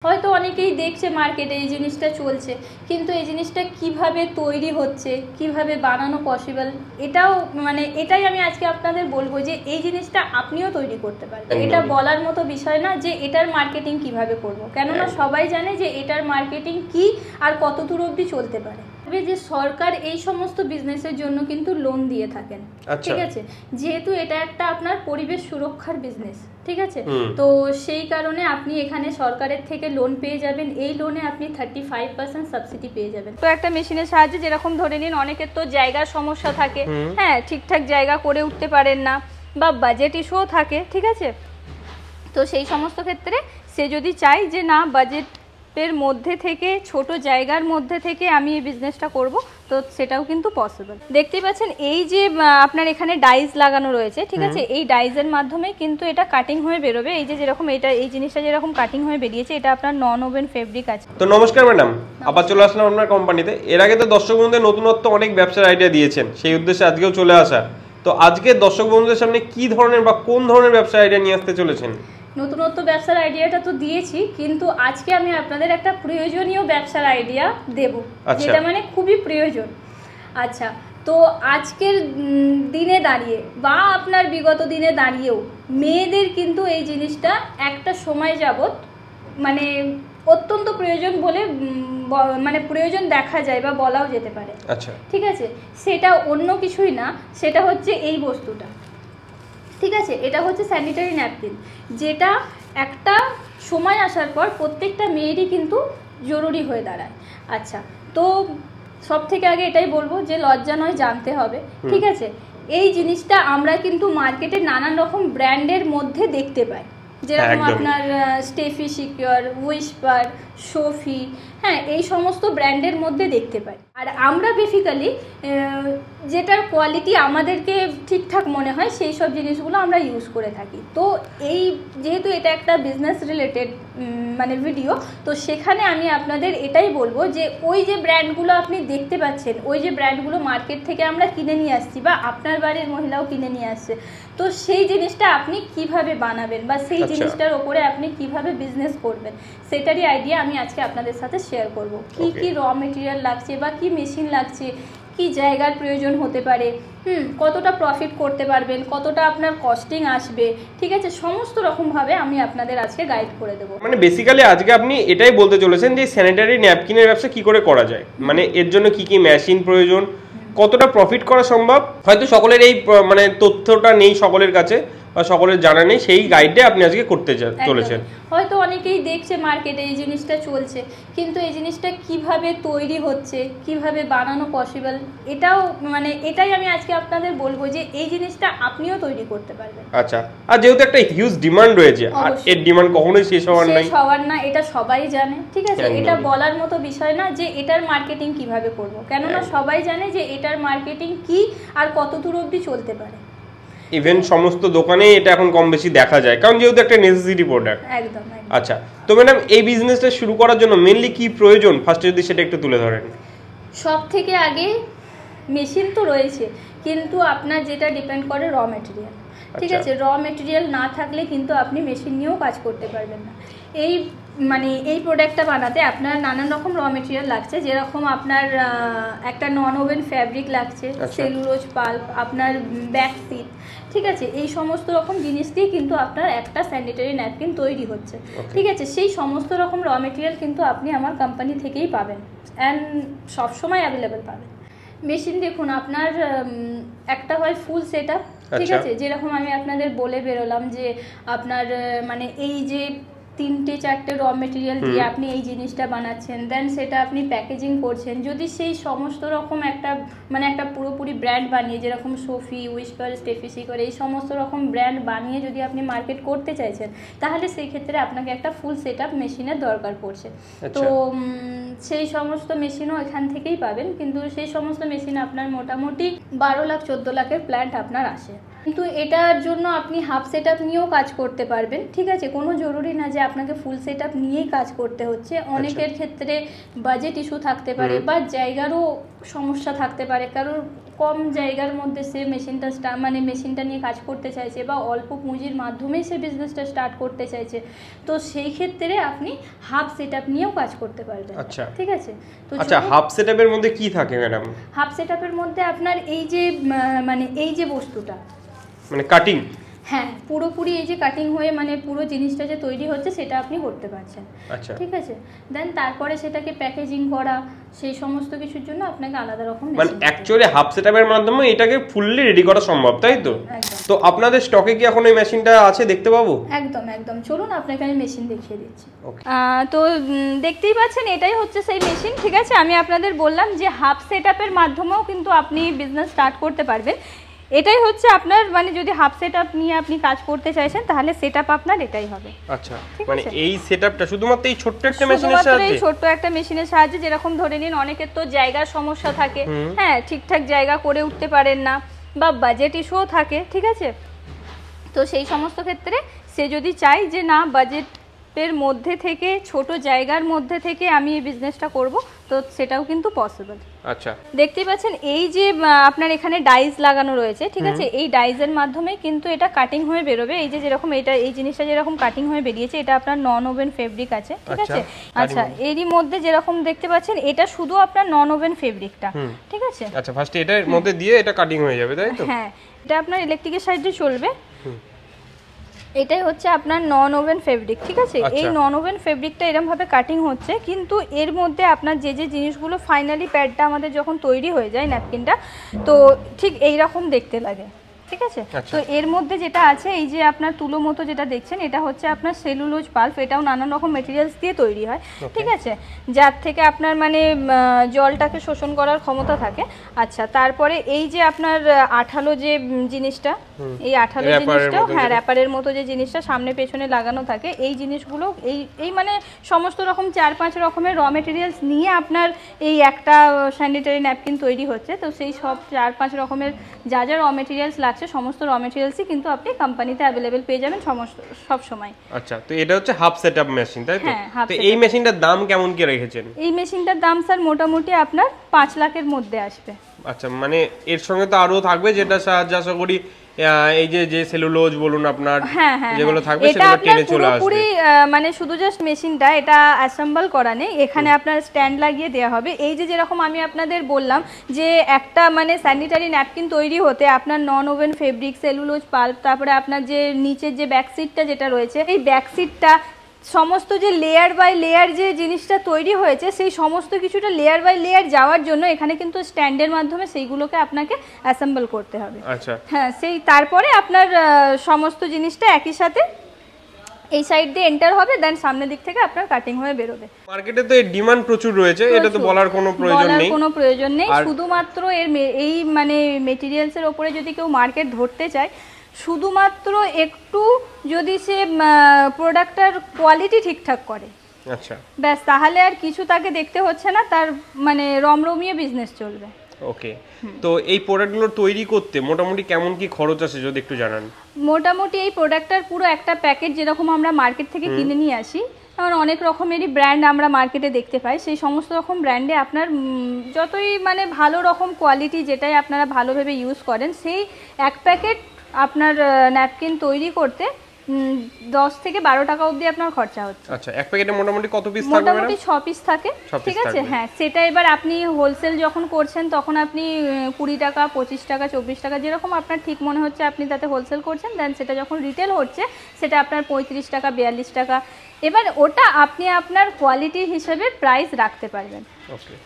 হয়তো অনেকেই দেখছে মার্কেটে এই জিনিসটা চলছে, কিন্তু এই জিনিসটা কিভাবে তৈরি হচ্ছে, কিভাবে বানানো পসিবল, এটাই আমি আজকে আপনাদের বলবো যে এই জিনিসটা আপনিও তৈরি করতে পারবেন। এটা বলার মতো বিষয় না যে এটার মার্কেটিং কিভাবে করব, কেননা সবাই জানে যে এটার মার্কেটিং কি আর কত দূর অবধি চলতে পারে। যে সরকার এই সমস্ত বিজনেসের জন্য কিন্তু লোন দিয়ে থাকেন, ঠিক আছে, যেহেতু এটা একটা আপনার পরিবেশ সুরক্ষার বিজনেস, ঠিক আছে, তো সেই কারণে আপনি এখানে সরকারের থেকে লোন পেয়ে যাবেন। এই লোনে আপনি 35% সাবসিডি পেয়ে যাবেন। তো একটা মেশিনের সাহায্যে, যেরকম ধরে নিন অনেকের তো জায়গার সমস্যা থাকে, হ্যাঁ, ঠিকঠাক জায়গা করে উঠতে পারেন না, বা বাজেট ইস্যুও থাকে, ঠিক আছে, তো সেই সমস্ত ক্ষেত্রে সে যদি চায় যে না বাজেট এর মধ্যে থেকে, ছোট জায়গার মধ্যে থেকে আমি এই বিজনেসটা করব, তো সেটাও কিন্তু পসিবল। দেখতেই পাচ্ছেন এই যে আপনার এখানে ডাইস লাগানো রয়েছে, ঠিক আছে, এই ডাইসের মাধ্যমে কিন্তু এটা কাটিং হয়ে বেরোবে। এই যে যেরকম এই জিনিসটা যেরকম কাটিং হয়ে বেরিয়েছে, এটা আপনার নন ওভেন ফেব্রিক আছে। তো নমস্কার ম্যাডাম, আবার চলে আসলাম আপনার কোম্পানিতে। এর আগে তো দর্শক বন্ধুদের নতুনত্ব অনেক ব্যবসার আইডিয়া দিয়েছেন, সেই উদ্দেশ্যে আজকেও চলে আসা। তো আজকে দর্শক বন্ধুদের সামনে কি ধরনের বা কোন ধরনের ব্যবসার আইডিয়া নিয়ে আসতে চলেছেন? নতুনত্ব ব্যবসার আইডিয়াটা তো দিয়েছি, কিন্তু আজকে আমি আপনাদের একটা প্রয়োজনীয় ব্যবসার আইডিয়া দেব, যেটা মানে খুবই প্রয়োজন। আচ্ছা, তো আজকের দিনে দাঁড়িয়ে বা আপনার বিগত দিনে দাঁড়িয়েও মেয়েদের কিন্তু এই জিনিসটা একটা সময় যাবত মানে অত্যন্ত প্রয়োজন বলে মানে প্রয়োজন দেখা যায় বা বলাও যেতে পারে। আচ্ছা, ঠিক আছে, সেটা অন্য কিছুই না, সেটা হচ্ছে এই বস্তুটা, ঠিক আছে, এটা হচ্ছে স্যানিটারি ন্যাপকিন, যেটা একটা সময় আসার পর প্রত্যেকটা মেয়েরই কিন্তু জরুরি হয়ে দাঁড়ায়। আচ্ছা, তো সব থেকে আগে এটাই বলবো যে লজ্জা নয়, জানতে হবে, ঠিক আছে। এই জিনিসটা আমরা কিন্তু মার্কেটে নানান রকম ব্র্যান্ডের মধ্যে দেখতে পাই, যেরকম আপনার স্টেফি সিকিউর, উইসপার, সোফি, হ্যাঁ, এই সমস্ত ব্র্যান্ডের মধ্যে দেখতে পাই। আর আমরা বেসিক্যালি যেটার কোয়ালিটি আমাদেরকে ঠিকঠাক মনে হয় সেই সব জিনিসগুলো আমরা ইউজ করে থাকি। তো এই যেহেতু এটা একটা বিজনেস রিলেটেড মানে ভিডিও, তো সেখানে আমি আপনাদের এটাই বলবো যে ওই যে ব্র্যান্ডগুলো আপনি দেখতে পাচ্ছেন, ওই যে ব্র্যান্ডগুলো মার্কেট থেকে আমরা কিনে নিয়ে আসছি বা আপনার বাড়ির মহিলাও কিনে নিয়ে আসছে, তো সেই জিনিসটা আপনি কিভাবে বানাবেন বা সেই জিনিসটার ওপরে আপনি কিভাবে বিজনেস করবেন, সেটারই আইডিয়া আমি আজকে আপনাদের সাথে শেয়ার করব। কি কি র মেটেরিয়াল লাগছে বা কি মেশিন লাগছে, কি জায়গার প্রয়োজন হতে পারে, কতটা প্রফিট করতে পারবেন, কতটা আপনার কস্টিং আসবে, ঠিক আছে, সমস্ত রকমভাবে আমি আপনাদের আজকে গাইড করে দেবো। মানে বেসিক্যালি আজকে আপনি এটাই বলতে চলেছেন যে স্যানিটারি ন্যাপকিনের ব্যবসা কি করে করা যায়, মানে এর জন্য কি কি মেশিন প্রয়োজন, কতটা প্রফিট করা সম্ভব। হয়তো সকলের এই মানে তথ্যটা নেই সকলের কাছে বা সকলের জানা নেই, সেই গাইডে আপনি আজকে করতে চলেছেন। হয়তো অনেকেই দেখছে মার্কেটে এই জিনিসটা চলছে, কিন্তু এই জিনিসটা কিভাবে তৈরি হচ্ছে, কিভাবে বানানো পসিবল, এটাই আমি আজকে আপনাদের বলবো যে এই জিনিসটা আপনিও তৈরি করতে পারবেন। আচ্ছা, আর যেহেতু একটা হিউজ ডিমান্ড রয়েছে, আর এর ডিমান্ড কখনোই শেষ হওয়ার না, এটা সবাই জানে, ঠিক আছে, এটা বলার মতো বিষয় না যে এটার মার্কেটিং কিভাবে করব, কেননা সবাই জানে যে এটার মার্কেটিং কি আর কত দূর অবধি চলতে পারে। ইভেন সমস্ত দোকানে এটা এখন কম বেশি দেখা যায়, কারণ যেহেতু একটা নেসেসিটি প্রোডাক্ট। একদম। আচ্ছা, তো ম্যাডাম এই বিজনেসটা শুরু করার জন্য মেইনলি কি প্রয়োজন, ফার্স্টে যদি সেটা একটু তুলে ধরেন। সব থেকে আগে মেশিন তো রয়েছে, কিন্তু আপনার যেটা ডিপেন্ড করে র মেটেরিয়াল, ঠিক আছে, র মেটেরিয়াল না থাকলে কিন্তু আপনি মেশিন নিয়েও কাজ করতে পারবেন না। এই প্রোডাক্টটা বানাতে আপনার নানান রকম র মেটেরিয়াল লাগছে, যেরকম আপনার একটা নন ওভেন ফ্যাব্রিক লাগছে, সেলুলোজ পাল্প, আপনার ব্যাক সিট, ঠিক আছে, এই সমস্ত রকম জিনিস দিয়ে কিন্তু আপনার একটা স্যানিটারি ন্যাপকিন তৈরি হচ্ছে, ঠিক আছে। সেই সমস্ত রকম র মেটেরিয়াল কিন্তু আপনি আমার কোম্পানি থেকেই পাবেন, অ্যান্ড সবসময় অ্যাভেলেবেল পাবেন। মেশিন দেখুন, আপনার একটা হয় ফুল সেট আপ, ঠিক আছে, যেরকম আমি আপনাদের বলে বেরোলাম যে আপনার মানে এই যে 3-4টে র মেটেরিয়াল দিয়ে আপনি এই জিনিসটা বানাচ্ছেন, দেন সেটা আপনি প্যাকেজিং করছেন। যদি সেই সমস্ত রকম একটা পুরোপুরি ব্র্যান্ড বানিয়ে, যেরকম সোফি, উইসপার, স্টেফি সিকিউর, এই সমস্ত রকম ব্র্যান্ড বানিয়ে যদি আপনি মার্কেট করতে চাইছেন, তাহলে সেই ক্ষেত্রে আপনাকে একটা ফুল সেট আপ মেশিনের দরকার পড়ছে। তো সেই সমস্ত মেশিনও এখান থেকেই পাবেন, কিন্তু সেই সমস্ত মেশিন আপনার মোটামুটি 12 লাখ 14 লাখের প্ল্যান্ট আপনার আসে। কিন্তু এটার জন্য আপনি হাফ সেট আপ নিয়েও কাজ করতে পারবেন, ঠিক আছে, কোনো জরুরি না যে আপনাকে ফুল সেট আপ নিয়েই কাজ করতে হচ্ছে। অনেকের ক্ষেত্রে বাজেট ইস্যু থাকতে পারে বা জায়গারও সমস্যা থাকতে পারে, কারণ কম জায়গার মধ্যে সে মেশিনটা নিয়ে কাজ করতে চাইছে বা অল্প পুঁজির মাধ্যমেই সে বিজনেসটা স্টার্ট করতে চাইছে, তো সেই ক্ষেত্রে আপনি হাফ সেটআপ নিয়েও কাজ করতে পারবেন। আচ্ছা, ঠিক আছে। তো আচ্ছা, হাফ সেটআপের মধ্যে কি থাকে ম্যাডাম? হাফ সেটআপের মধ্যে আপনার এই যে বস্তুটা মানে কাটিং, হ্যাঁ পুরোপুরি এই যে কাটিং হয়ে পুরো জিনিসটা যে তৈরি হচ্ছে সেটা আপনি করতে পারছেন। আচ্ছা, ঠিক আছে। দেন তারপরে সেটাকে প্যাকেজিং করা, সেই সমস্ত কিছুর জন্য আপনাকে আলাদা রকম অ্যাকচুয়ালি হাফ সেটআপের মাধ্যমে এটাকে ফুললি রেডি করা সম্ভব, তাই তো? তো আপনাদের স্টকে কি এখন এই মেশিনটা আছে, দেখতে পাবো? একদম একদম, চলুন আপনাকে আমি মেশিন দেখিয়ে দিচ্ছি। তো দেখতেই পাচ্ছেন এটাই হচ্ছে সেই মেশিন। ঠিক আছে, আমি আপনাদের বললাম যে হাফ সেটআপের মাধ্যমেও কিন্তু আপনি বিজনেস স্টার্ট করতে পারবেন। এটাই হচ্ছে আপনার যদি হাফ সেটআপ নিয়ে আপনি কাজ করতে চাইছেন তাহলে সেটআপ আপনার এটাই হবে। আচ্ছা, এই সেটআপটা শুধুমাত্র এই ছোট্ট একটা মেশিনের সাহায্যে, এই ছোট্ট একটা মেশিনের সাহায্যে, যেরকম ধরে নিন অনেকের তো জায়গার সমস্যা থাকে, হ্যাঁ ঠিকঠাক জায়গা করে উঠতে পারেন না বা বাজেট ইস্যুও থাকে। ঠিক আছে, তো সেই সমস্ত ক্ষেত্রে সে যদি চায় যে না বাজেটের মধ্যে থেকে ছোট জায়গার মধ্যে থেকে আমি এই বিজনেসটা করব, তো সেটাও কিন্তু পসিবল। আচ্ছা, দেখতেই পাচ্ছেন এই যে আপনার এখানে ডাইস লাগানো রয়েছে। ঠিক আছে, এই ডাইসের মাধ্যমে কিন্তু এটা কাটিং হয়ে বেরোবে। এই যে যেরকম এই জিনিসটা যেরকম কাটিং হয়ে বেরিয়েছে, এটা আপনার নন ওভেন ফেব্রিক আছে। ঠিক আছে, আচ্ছা এরই মধ্যে যেরকম দেখতে পাচ্ছেন এটা শুধু আপনার নন ওভেন ফেব্রিকটা। ঠিক আছে, আচ্ছা ফার্স্ট এটার মধ্যে দিয়ে এটা কাটিং হয়ে যাবে, তাই তো? হ্যাঁ, এটা আপনার ইলেকট্রিকের সাহায্যে চলবে। এটাই হচ্ছে আপনার নন ওভেন ফেব্রিক। ঠিক আছে, এই নন ওভেন ফেব্রিকটা এরকম ভাবে কাটিং হচ্ছে, কিন্তু এর মধ্যে আপনার যে যে জিনিসগুলো ফাইনালি প্যাডটা আমাদের যখন তৈরি হয়ে যায় ন্যাপকিনটা, তো ঠিক এই রকম দেখতে লাগে। ঠিক আছে, তো এর মধ্যে যেটা আছে এই যে আপনার তুলো মতো যেটা দেখছেন, এটা হচ্ছে আপনার সেলুলোজ পাল্প। এটাও নানান রকম মেটেরিয়ালস দিয়ে তৈরি হয়। ঠিক আছে, যার থেকে আপনার জলটাকে শোষণ করার ক্ষমতা থাকে। আচ্ছা, তারপরে এই যে আপনার আঠালো যে জিনিসটা, এই আঠালো জিনিসটা, হ্যাঁ র্যাপারের মতো যে জিনিসটা সামনে পেছনে লাগানো থাকে, এই জিনিসগুলো এই সমস্ত রকম 4-5 রকমের র মেটেরিয়ালস নিয়ে আপনার এই একটা স্যানিটারি ন্যাপকিন তৈরি হচ্ছে। তো সেই সব 4-5 রকমের যা যা র মেটেরিয়ালস লাগছে, সমস্ত র মেটেরিয়ালসই কিন্তু আপনি কোম্পানিতে अवेलेबल পেয়ে যাবেন সব সময়। আচ্ছা, তো এটা হচ্ছে হাফ সেটআপ মেশিন, তাই তো? তো এই মেশিনটার দাম কেমন কি রেখেছেন? এই মেশিনটার দাম স্যার মোটামুটি আপনার 5 লাখের মধ্যে আসবে। আচ্ছা, এর সঙ্গে তো আরো থাকবে যেটা সাহায্য আশা করি এই যে সেলুলোজ বলুন আপনার, যেগুলো থাকবে সেগুলো টেনে চলে আসবে। পুরোপুরি শুধু জাস্ট মেশিনটা এটা অ্যাসেম্বল করা নেই, এখানে আপনার স্ট্যান্ড লাগিয়ে দেওয়া হবে। এই যে যেরকম আমি আপনাদের বললাম যে একটা স্যানিটারি ন্যাপকিন তৈরি হতে আপনার non woven fabric, cellulose pulp, তারপরে আপনার যে নিচের যে ব্যাক সিটটা যেটা রয়েছে, এই ব্যাক সিটটা সমস্ত যে লেয়ার বাই লেয়ার যে জিনিসটা তৈরি হয়েছে, সেই সমস্ত কিছুটা লেয়ার বাই লেয়ার যাওয়ার জন্য এখানে কিন্তু স্ট্যান্ডের মাধ্যমে সেইগুলোকে আপনাকে অ্যাসেম্বল করতে হবে। আচ্ছা, হ্যাঁ, তারপরে আপনার সমস্ত জিনিসটা একই সাথে এই সাইড দিয়ে এন্টার হবে, দেন সামনের দিক থেকে আপনার কাটিং হয়ে বেরোবে। মার্কেটে তো এর ডিমান্ড প্রচুর রয়েছে, এটা তো বলার কোনো প্রয়োজন নেই। শুধুমাত্র এর এই মেটেরিয়ালসের উপরে যদি কেউ মার্কেট ধরতে চায়, শুধুমাত্র একটু যদি সে প্রোডাক্টটার কোয়ালিটি ঠিকঠাক করে, আচ্ছা ব্যাস, তাহলে আর কিছু তাকে দেখতে হচ্ছে না, তার রমরমিয়ে বিজনেস চলবে। ওকে, তো এই প্রোডাক্টগুলো তৈরি করতে মোটামুটি কেমন কি খরচ আসে যদি একটু জানান? মোটামুটি এই প্রোডাক্টটার পুরো একটা প্যাকেট যেরকম আমরা মার্কেট থেকে কিনে নিয়ে আসি, কারণ অনেক রকমেরই ব্র্যান্ড আমরা মার্কেটে দেখতে পাই, সেই সমস্ত রকম ব্র্যান্ডে আপনার যতই ভালো রকম কোয়ালিটি যেটাই আপনারা ভালোভাবে ইউজ করেন, সেই এক প্যাকেট আপনার ন্যাপকিন তৈরি করতে 10 থেকে 12 টাকা অবধি আপনার খরচা হচ্ছে। আচ্ছা, এক প্যাকেটে মোটামুটি কত পিস থাকে? মোটামুটি 6 পিস থাকে। ঠিক আছে, হ্যাঁ, সেটা এবার আপনি হোলসেল যখন করছেন তখন আপনি 20 টাকা, 25 টাকা, 24 টাকা, যেরকম আপনার ঠিক মনে হচ্ছে আপনি তাতে হোলসেল করছেন। দেন সেটা যখন রিটেল হচ্ছে সেটা আপনার 35 টাকা, 42 টাকা। এবার ওটা আপনি আপনার কোয়ালিটির হিসেবে প্রাইস রাখতে পারবেন।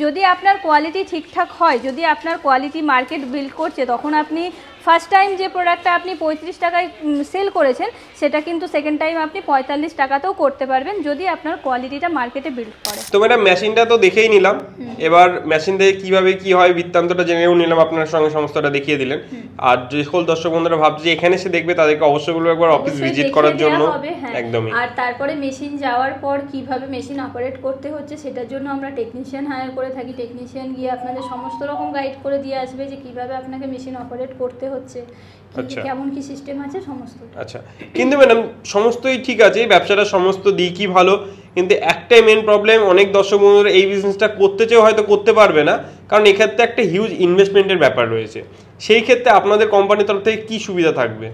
যদি আপনার কোয়ালিটি ঠিকঠাক হয়, যদি আপনার কোয়ালিটি মার্কেট বিল্ড করছে, তখন আপনি ফার্স্ট টাইম যে প্রোডাক্টটা আপনি 35 টাকায় সেল করেছেন, সেটা কিন্তু সেকেন্ড টাইম আপনি 45 টাকাতেও করতে পারবেন, যদি আপনার কোয়ালিটিটা মার্কেটে বিল্ড করে। তো ম্যাডাম, মেশিনটা তো দেখেই নিলাম, এবার মেশিন থেকে কিভাবে কি হয় বৃত্তান্তটা জেনেও নিলাম, আপনার সঙ্গে সমস্তটা দেখিয়ে দিলেন। আর যে সকল দর্শক বন্ধুরা ভাবছে এখানে এসে দেখবে, তাদেরকে অবশ্যই বলবো একবার অফিস ভিজিট করার জন্য। একদমই। আর তারপরে মেশিন যাওয়ার পর কিভাবে মেশিন অপারেট করতে হচ্ছে সেটার জন্য আমরা টেকনিশিয়ান হায়ার করে থাকি। টেকনিশিয়ান গিয়ে আপনাদের সমস্ত রকম গাইড করে দিয়ে আসবে যে কিভাবে আপনাকে মেশিন অপারেট করতে হচ্ছে, আচ্ছা। কেমন কি সিস্টেম আছে সমস্ত। আচ্ছা, কিন্তু ম্যাডাম সমস্তই ঠিক আছে, এই ব্যবসাটা সমস্ত দিকই ভালো, কিন্তু একটাই মেন প্রবলেম, অনেক দর্শক বন্ধুরা এই বিজনেসটা করতে চেয়েও হয়তো করতে পারবে না, কারণ এক্ষেত্রে একটা হিউজ ইনভেস্টমেন্টের ব্যাপার রয়েছে। সেই ক্ষেত্রে আপনাদের কোম্পানির তরফ থেকে কি সুবিধা থাকবে?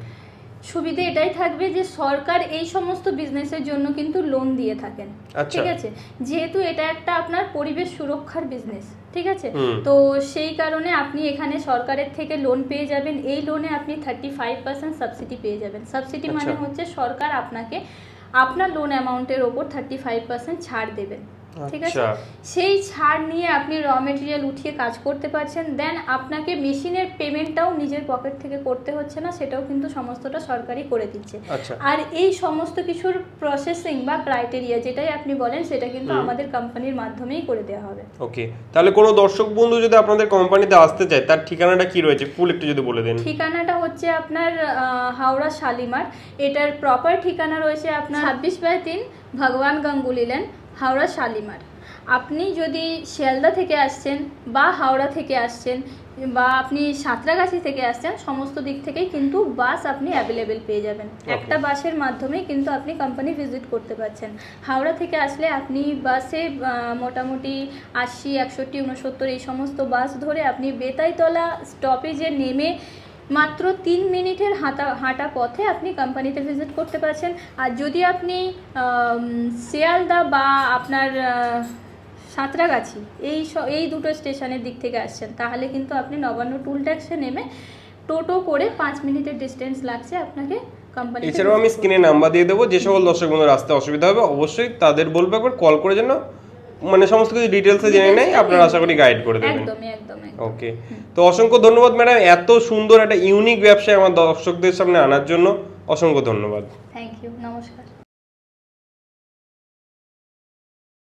সুবিধা এটাই থাকবে যে সরকার এই সমস্ত বিজনেসের জন্য কিন্তু লোন দিয়ে থাকেন, ঠিক আছে, যেহেতু এটা একটা আপনার পরিবেশ সুরক্ষার বিজনেস, ঠিক আছে, তো সেই কারণে আপনি এখানে সরকারের থেকে লোন পেয়ে যাবেন। এই লোনে আপনি 35% সাবসিডি পেয়ে যাবেন। সাবসিডি মানে হচ্ছে সরকার আপনাকে আপনার লোন অ্যামাউন্টের ওপর 35% ছাড় দেবেন, ঠিক আছে। সেই ছাড় নিয়ে আপনি র মেটেরিয়াল উঠিয়ে কাজ করতে পারছেন। দেন আপনাকে মেশিনের পেমেন্টটাও নিজের পকেট থেকে করতে হচ্ছে না, সেটাও কিন্তু সমস্তটা সরকারই করে দিচ্ছে। আর এই সমস্ত কিছুর প্রসেসিং বা ক্রাইটেরিয়া যেটাই আপনি বলেন সেটা কিন্তু আমাদের কোম্পানির মাধ্যমেই করে দেওয়া হবে। ওকে, তাহলে কোনো দর্শক বন্ধু যদি আপনাদের কোম্পানিতে আসতে চায় তার ঠিকানাটা কি রয়েছে ফুল একটু যদি বলে দেন। ঠিকানাটা হচ্ছে আপনার হাওড়া শালিমার। এটার প্রপার ঠিকানা রয়েছে আপনার 26/3 ভগবান গাঙ্গুলি লেন, হাওড়া শালিমার। আপনি যদি শিয়ালদা থেকে আসছেন বা হাওড়া থেকে আসছেন বা আপনি সাঁতরাগাছি থেকে আসছেন, সমস্ত দিক থেকেই কিন্তু বাস আপনি অ্যাভেলেবেল পেয়ে যাবেন। একটা বাসের মাধ্যমেই কিন্তু আপনি কোম্পানি ভিজিট করতে পারছেন। হাওড়া থেকে আসলে আপনি বাসে মোটামুটি 80, 61, 69 এই সমস্ত বাস ধরে আপনি বেতাইতলা স্টপেজে নেমে মাত্র 3 মিনিটের হাঁটা পথে আপনি কোম্পানিতে ভিজিট করতে পারছেন। আর যদি আপনি শিয়ালদা বা আপনার সাঁতরাগাছি এই দুটো স্টেশনের দিক থেকে আসছেন, তাহলে কিন্তু আপনি নবান্ন টুল ট্যাক্সে নেমে টোটো করে 5 মিনিটের ডিস্টেন্স লাগছে আপনাকে কোম্পানি। এছাড়াও আমি স্ক্রিনে নাম্বার দিয়ে দেবো, যে সকল দর্শক বন্ধুরা আসতে অসুবিধা হবে অবশ্যই তাদের বলবো একবার কল করে যেন মানে সমস্ত কিছু ডিটেলসে জেনে নেয়, আপনারা আশা করি গাইড করে দেবেন। একদম। ওকে, তো অসংখ্য ধন্যবাদ ম্যাডাম, এত সুন্দর একটা ইউনিক ব্যবসায় আমার দর্শকদের সামনে আনার জন্য অসংখ্য ধন্যবাদ। থ্যাংক ইউ, নমস্কার।